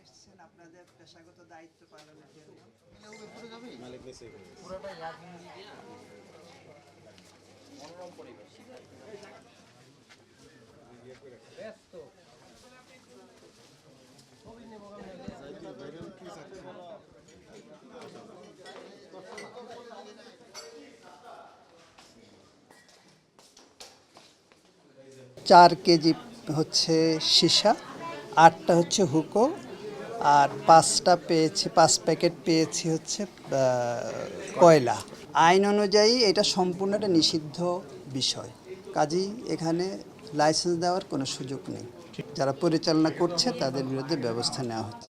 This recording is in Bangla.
এসেছেন আপনাদের পেশাগত দায়িত্ব পালনের জন্য। চার কেজি হচ্ছে সীসা, 8টা হচ্ছে হুকো, আর 5 প্যাকেট পেয়েছি হচ্ছে কয়লা। আইন অনুযায়ী এটা সম্পূর্ণ একটা নিষিদ্ধ বিষয়, কাজেই এখানে লাইসেন্স দেওয়ার কোনো সুযোগ নেই। যারা পরিচালনা করছে তাদের বিরুদ্ধে ব্যবস্থা নেওয়া হচ্ছে।